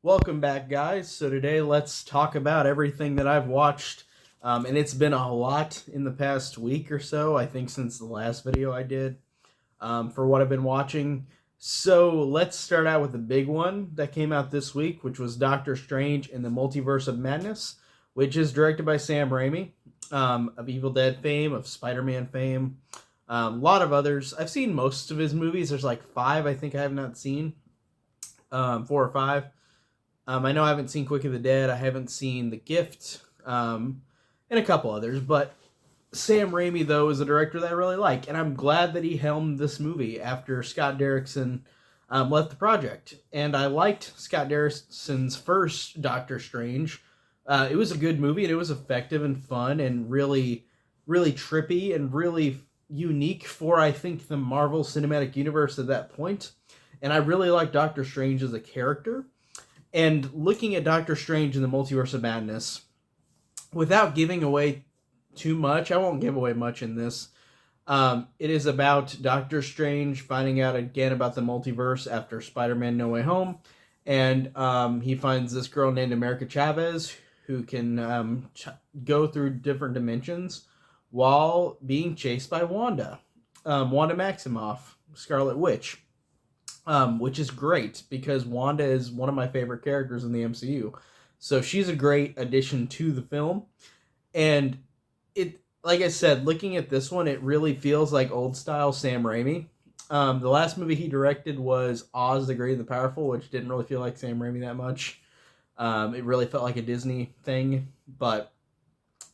Welcome back, guys. So today let's talk about everything that I've watched. And it's been a lot in the past week or so, I think, since the last video I did for what I've been watching. So let's start out with the big one that came out this week, which was Doctor Strange in the Multiverse of Madness, which is directed by Sam Raimi, of Evil Dead fame, of Spider-Man fame, a lot of others. I've seen most of his movies. There's like five I think I have not seen, four or five. I know I haven't seen Quick of the Dead. I haven't seen The Gift, and a couple others. But Sam Raimi, though, is a director that I really like. And I'm glad that he helmed this movie after Scott Derrickson left the project. And I liked Scott Derrickson's first Doctor Strange. It was a good movie, and it was effective and fun and really, really trippy and really unique for, I think, the Marvel Cinematic Universe at that point. And I really like Doctor Strange as a character. And looking at Doctor Strange in the Multiverse of Madness, without giving away too much, I won't give away much in this. It is about Doctor Strange finding out again about the multiverse after Spider-Man No Way Home. And he finds this girl named America Chavez who can go through different dimensions while being chased by Wanda. Wanda Maximoff, Scarlet Witch. Which is great because Wanda is one of my favorite characters in the MCU. So she's a great addition to the film. And it, like I said, looking at this one, it really feels like old style Sam Raimi. The last movie he directed was Oz the Great and the Powerful, which didn't really feel like Sam Raimi that much. It really felt like a Disney thing. But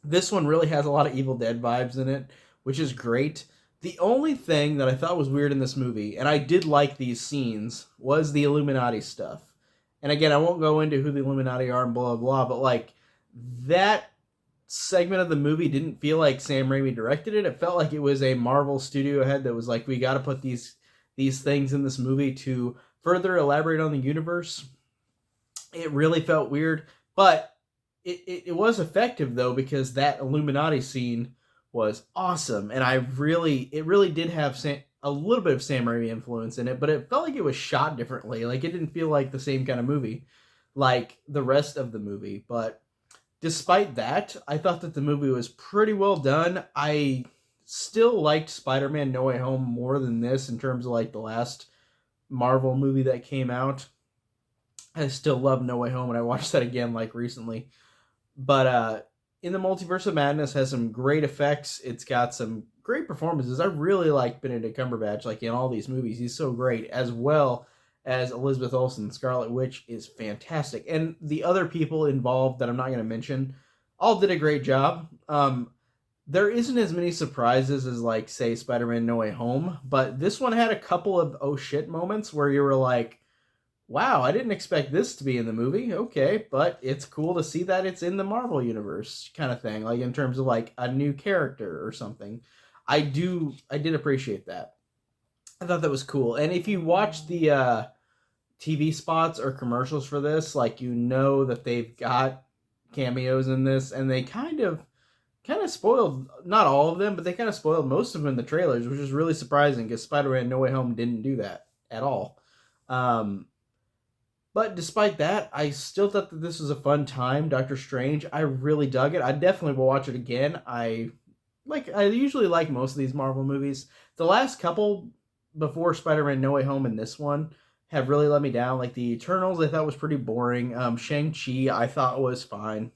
this one really has a lot of Evil Dead vibes in it, which is great. The only thing that I thought was weird in this movie, and I did like these scenes, was the Illuminati stuff. And again, I won't go into who the Illuminati are and blah, blah, blah, but like that segment of the movie didn't feel like Sam Raimi directed it. It felt like it was a Marvel studio head that was like, we got to put these things in this movie to further elaborate on the universe. It really felt weird, but it was effective though, because that Illuminati scene was awesome, and it really did have a little bit of Sam Raimi influence in it, but it felt like it was shot differently. Like it didn't feel like the same kind of movie like the rest of the movie. But despite that, I thought that the movie was pretty well done. I still liked Spider-Man No Way Home more than this in terms of like the last Marvel movie that came out. I still love No Way Home, and I watched that again like recently. But in the Multiverse of Madness has some great effects. It's got some great performances. I really like Benedict Cumberbatch, like in all these movies. He's so great, as well as Elizabeth Olsen. Scarlet Witch is fantastic. And the other people involved that I'm not going to mention all did a great job. There isn't as many surprises as, like, say, Spider-Man No Way Home, but this one had a couple of oh shit moments where you were like, wow, I didn't expect this to be in the movie. Okay, but it's cool to see that it's in the Marvel universe kind of thing, like in terms of like a new character or something. I did appreciate that. I thought that was cool. And if you watch the TV spots or commercials for this, like you know that they've got cameos in this, and they kind of spoiled, not all of them, but they kind of spoiled most of them in the trailers, which is really surprising because Spider-Man No Way Home didn't do that at all. But despite that, I still thought that this was a fun time. Doctor Strange, I really dug it. I definitely will watch it again. I usually like most of these Marvel movies. The last couple before Spider-Man No Way Home and this one have really let me down. Like the Eternals, I thought was pretty boring. Shang-Chi, I thought was fine.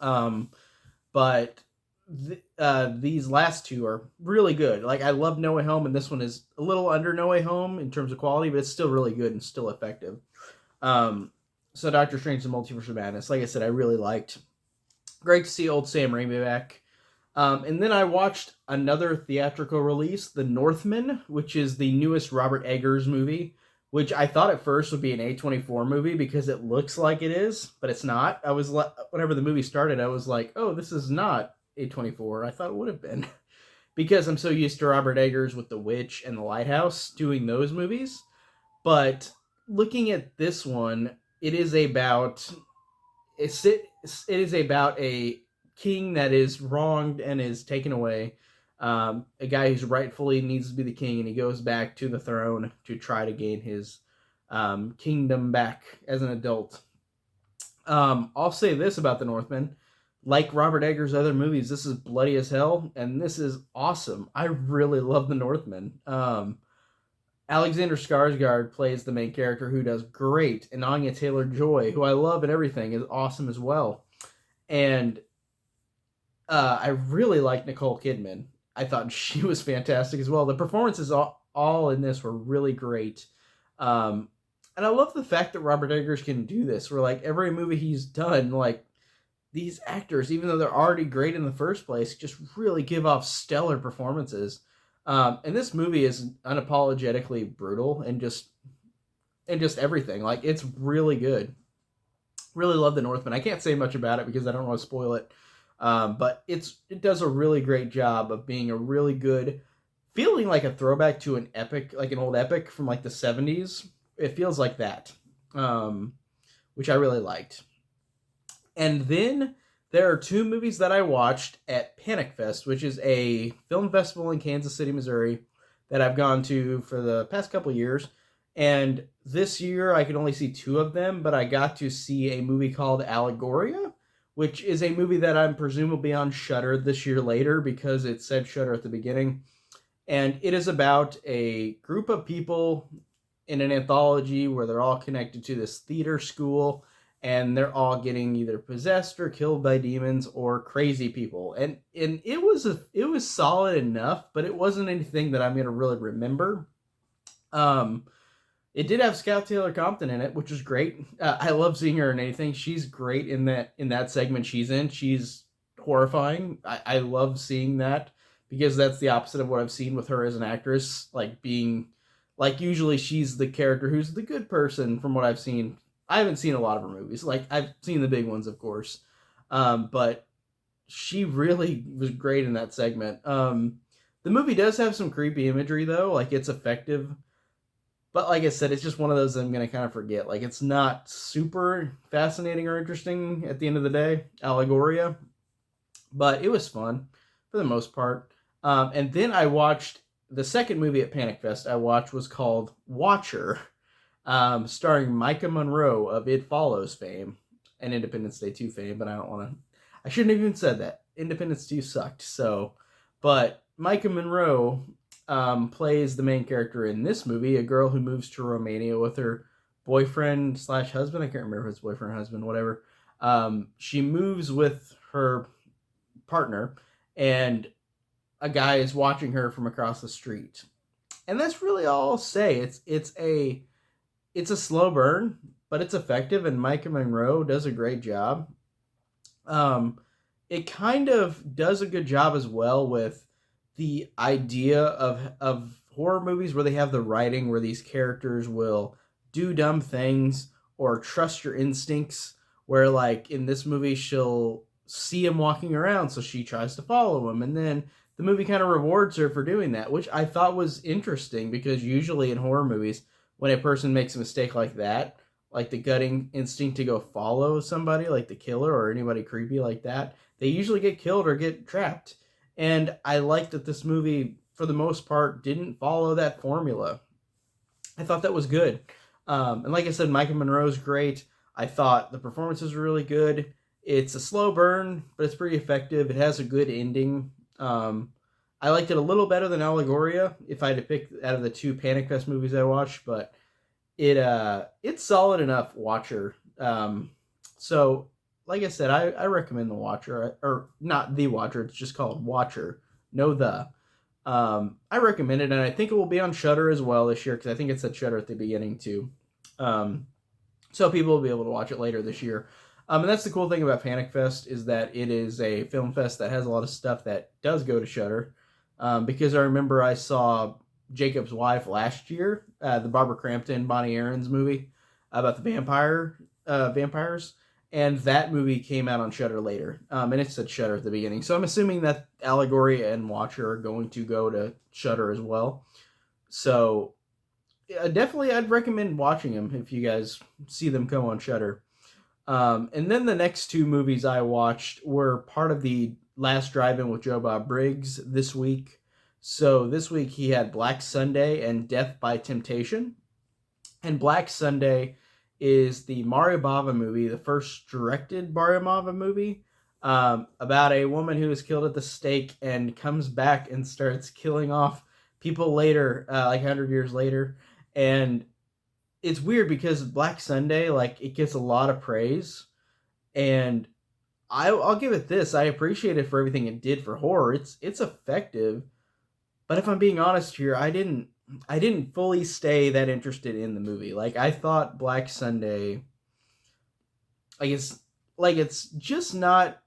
But these last two are really good. Like I love No Way Home, and this one is a little under No Way Home in terms of quality, but it's still really good and still effective. So Doctor Strange and Multiverse of Madness, like I said, I really liked. Great to see old Sam Raimi back. And then I watched another theatrical release, The Northmen, which is the newest Robert Eggers movie, which I thought at first would be an A24 movie because it looks like it is, but it's not. Whenever the movie started, I was like, oh, this is not A24. I thought it would have been because I'm so used to Robert Eggers with The Witch and The Lighthouse doing those movies. But looking at this one, it is about a king that is wronged and is taken away. A guy who's rightfully needs to be the king, and he goes back to the throne to try to gain his kingdom back as an adult. I'll say this about the Northmen. Like Robert Eggers' other movies, this is bloody as hell, and this is awesome. I really love the Northmen. Alexander Skarsgård plays the main character, who does great, and Anya Taylor-Joy, who I love and everything, is awesome as well. And I really like Nicole Kidman. I thought she was fantastic as well. The performances all in this were really great. Um, and I love the fact that Robert Eggers can do this, where like every movie he's done, like these actors, even though they're already great in the first place, just really give off stellar performances. And this movie is unapologetically brutal and just everything. Like it's really good. Really love the Northman. I can't say much about it because I don't want to spoil it. But it does a really great job of being a really good, feeling like a throwback to an epic, like an old epic from like the 70s. It feels like that, which I really liked. And then there are two movies that I watched at Panic Fest, which is a film festival in Kansas City, Missouri, that I've gone to for the past couple years. And this year I could only see two of them, but I got to see a movie called Allegoria, which is a movie that I'm presumably on Shudder this year later because it said Shudder at the beginning. And it is about a group of people in an anthology where they're all connected to this theater school, and they're all getting either possessed or killed by demons or crazy people. And it was solid enough, but it wasn't anything that I'm going to really remember. It did have Scout Taylor Compton in it, which was great. I love seeing her in anything. She's great in that segment she's in. She's horrifying. I love seeing that because that's the opposite of what I've seen with her as an actress. Like being, like usually she's the character who's the good person from what I've seen. I haven't seen a lot of her movies. Like I've seen the big ones, of course, but she really was great in that segment. The movie does have some creepy imagery though. Like it's effective. But like I said, it's just one of those I'm going to kind of forget. Like, it's not super fascinating or interesting at the end of the day, Allegoria. But it was fun for the most part. And then I watched the second movie at Panic Fest I watched was called Watcher, starring Micah Monroe of It Follows fame and Independence Day 2 fame. But I shouldn't have even said that. Independence 2 sucked. But Micah Monroe plays the main character in this movie, a girl who moves to Romania with her boyfriend / husband. I can't remember if it's boyfriend or husband, whatever. She moves with her partner, and a guy is watching her from across the street. And that's really all I'll say. It's a slow burn, but it's effective, and Micah Monroe does a great job. It kind of does a good job as well with the idea of horror movies where they have the writing where these characters will do dumb things or trust your instincts, where like in this movie she'll see him walking around so she tries to follow him, and then the movie kind of rewards her for doing that, which I thought was interesting because usually in horror movies when a person makes a mistake like that, like the gutting instinct to go follow somebody like the killer or anybody creepy like that, they usually get killed or get trapped. And I liked that this movie, for the most part, didn't follow that formula. I thought that was good. And like I said, Micah Monroe's great. I thought the performances were really good. It's a slow burn, but it's pretty effective. It has a good ending. I liked it a little better than Allegoria, if I had to pick out of the two Panic Fest movies I watched, but it's solid enough Watcher. So like I said, I recommend The Watcher, or not The Watcher, it's just called Watcher. No the. I recommend it, and I think it will be on Shudder as well this year, because I think it said Shudder at the beginning too. So people will be able to watch it later this year. And that's the cool thing about Panic Fest, is that it is a film fest that has a lot of stuff that does go to Shudder. Because I remember I saw Jacob's Wife last year, the Barbara Crampton, Bonnie Aarons movie about the vampires. And that movie came out on Shudder later, and it said Shudder at the beginning. So I'm assuming that Allegoria and Watcher are going to go to Shudder as well. So definitely, I'd recommend watching them if you guys see them come on Shudder. And then the next two movies I watched were part of the Last Drive-In with Joe Bob Briggs this week. So this week he had Black Sunday and Death by Temptation. And Black Sunday is the Mario Bava movie, the first directed Mario Bava movie, about a woman who is killed at the stake and comes back and starts killing off people later, like 100 years later. And it's weird because Black Sunday, like, it gets a lot of praise. And I'll give it this. I appreciate it for everything it did for horror. It's effective. But if I'm being honest here, I didn't fully stay that interested in the movie. Like, I thought Black Sunday, like, it's just not,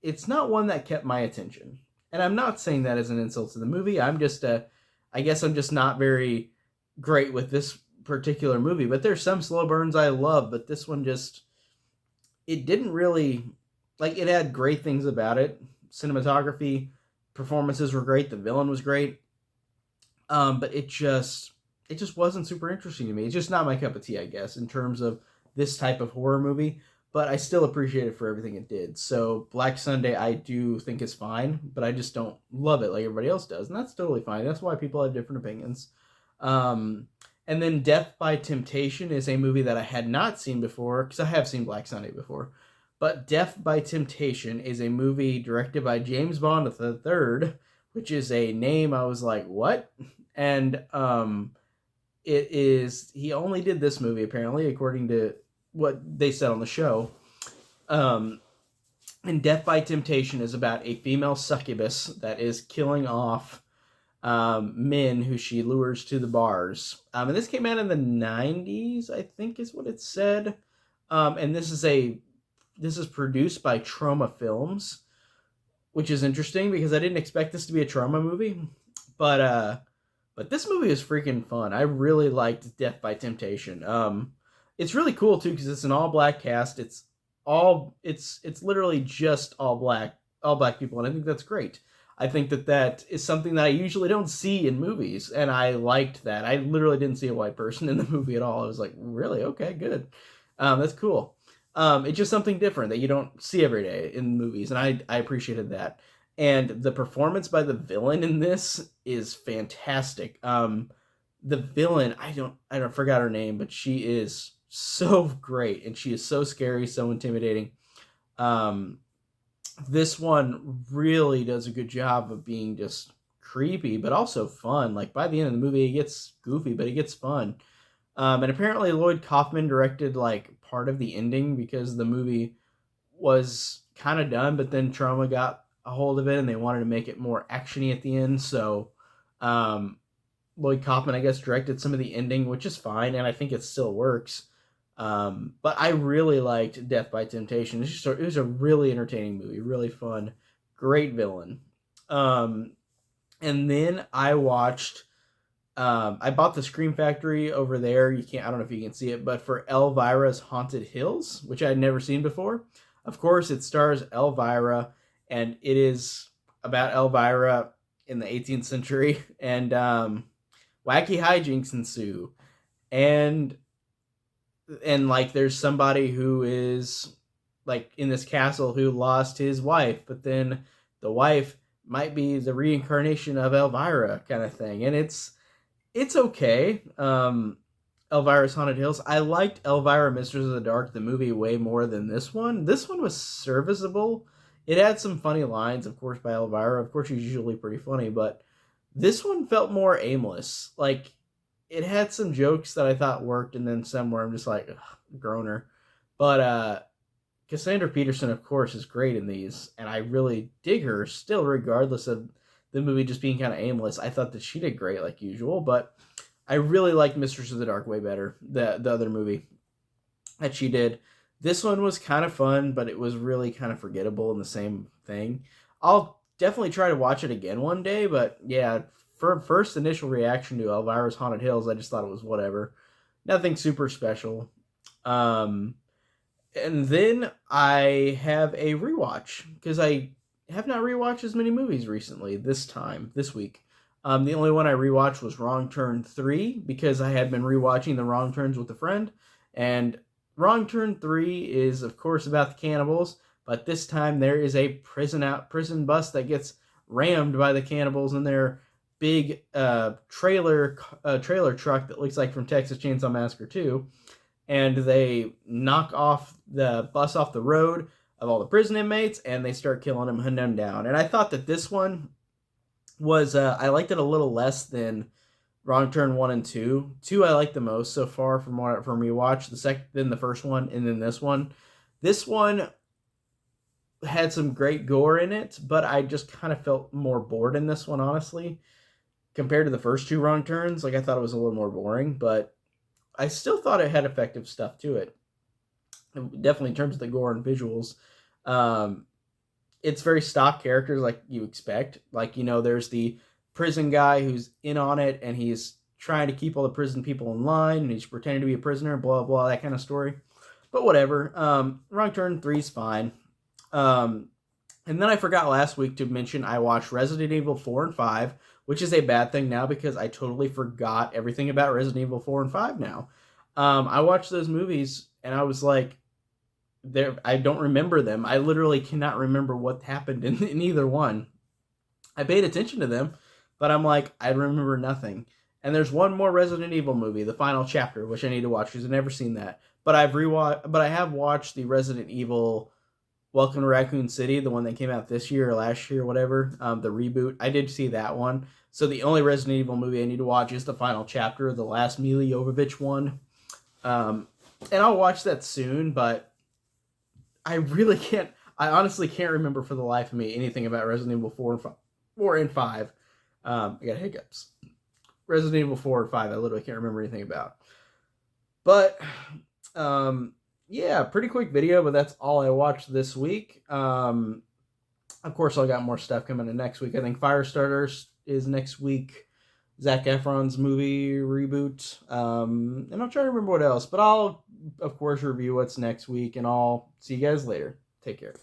it's not one that kept my attention. And I'm not saying that as an insult to the movie. I guess I'm just not very great with this particular movie. But there's some slow burns I love, but this one just, it didn't really, like, it had great things about it. Cinematography, performances were great, the villain was great. But it just wasn't super interesting to me. It's just not my cup of tea, I guess, in terms of this type of horror movie. But I still appreciate it for everything it did. So Black Sunday, I do think is fine, but I just don't love it like everybody else does, and that's totally fine. That's why people have different opinions. And then Death by Temptation is a movie that I had not seen before, because I have seen Black Sunday before. But Death by Temptation is a movie directed by James Bond III, which is a name I was like, what? And it is, he only did this movie apparently, according to what they said on the show. And Death by Temptation is about a female succubus that is killing off men who she lures to the bars. And this came out in the 90s, I think is what it said. And this is produced by Trauma Films, which is interesting because I didn't expect this to be a trauma movie. But this movie is freaking fun. I really liked Death by Temptation. It's really cool too because it's an all black cast. It's literally just all black people, and I think that's great. I think that is something that I usually don't see in movies, and I liked that. I literally didn't see a white person in the movie at all. I was like, really? Okay, good. That's cool. It's just something different that you don't see every day in movies, and I appreciated that. And the performance by the villain in this is fantastic. The villain, I forgot her name, but she is so great, and she is so scary, so intimidating. This one really does a good job of being just creepy, but also fun. Like, by the end of the movie, it gets goofy, but it gets fun. And apparently Lloyd Kaufman directed, like, part of the ending because the movie was kind of done, but then Trauma got a hold of it and they wanted to make it more actiony at the end. So Lloyd Kaufman, I guess, directed some of the ending, which is fine, and I think it still works. But I really liked Death by Temptation. It was a really entertaining movie, really fun, great villain. And then I watched, I bought the Scream Factory over there. I don't know if you can see it, but for Elvira's Haunted Hills, which I had never seen before. Of course, it stars Elvira, and it is about Elvira in the 18th century, and wacky hijinks ensue. And like, there's somebody who is like in this castle who lost his wife, but then the wife might be the reincarnation of Elvira, kind of thing. And it's okay. Elvira's Haunted Hills. I liked Elvira Mistress of the Dark, the movie, way more than this one. This one was serviceable. It had some funny lines, of course, by Elvira. Of course, she's usually pretty funny, but this one felt more aimless. Like, it had some jokes that I thought worked, and then some where I'm just like, ugh, groaner. But Cassandra Peterson, of course, is great in these, and I really dig her still, regardless of the movie just being kind of aimless. I thought that she did great, like usual, but I really liked Mistress of the Dark way better, the other movie that she did. This one was kind of fun, but it was really kind of forgettable in the same thing. I'll definitely try to watch it again one day, but yeah, for first initial reaction to Elvira's Haunted Hills, I just thought it was whatever. Nothing super special. And then I have a rewatch, because I have not rewatched as many movies recently this week. The only one I rewatched was Wrong Turn 3, because I had been rewatching The Wrong Turns with a friend, and Wrong Turn 3 is, of course, about the cannibals, but this time there is a prison bus that gets rammed by the cannibals, and they're big trailer truck that looks like from Texas Chainsaw Massacre 2, and they knock off the bus off the road of all the prison inmates, and they start killing them, hunting them down. And I thought that this one was I liked it a little less than Wrong Turn 1 and 2. 2 I like the most so far from rewatch. Then the first one, and then this one. This one had some great gore in it, but I just kind of felt more bored in this one, honestly, compared to the first two Wrong Turns. Like, I thought it was a little more boring, but I still thought it had effective stuff to it. Definitely in terms of the gore and visuals. It's very stock characters like you expect. Like, there's the prison guy who's in on it, and he's trying to keep all the prison people in line, and he's pretending to be a prisoner, blah, blah, that kind of story. But whatever. Wrong Turn 3 is fine. And then I forgot last week to mention I watched Resident Evil 4 and 5, which is a bad thing now because I totally forgot everything about Resident Evil 4 and 5 now. I watched those movies, and I was like, I don't remember them. I literally cannot remember what happened in either one. I paid attention to them, but I'm like, I remember nothing. And there's one more Resident Evil movie, The Final Chapter, which I need to watch because I've never seen that. But I have watched the Resident Evil Welcome to Raccoon City, the one that came out this year or last year, whatever, the reboot. I did see that one. So the only Resident Evil movie I need to watch is The Final Chapter, the last Mila Jovovich one. And I'll watch that soon, but I honestly can't remember for the life of me anything about Resident Evil 4 and 5. I got hiccups. Resident Evil 4 and 5, I literally can't remember anything about. But, yeah, pretty quick video, but that's all I watched this week. Of course, I got more stuff coming in next week. I think Firestarters is next week. Zac Efron's movie reboot. And I'm trying to remember what else. But I'll, of course, review what's next week. And I'll see you guys later. Take care.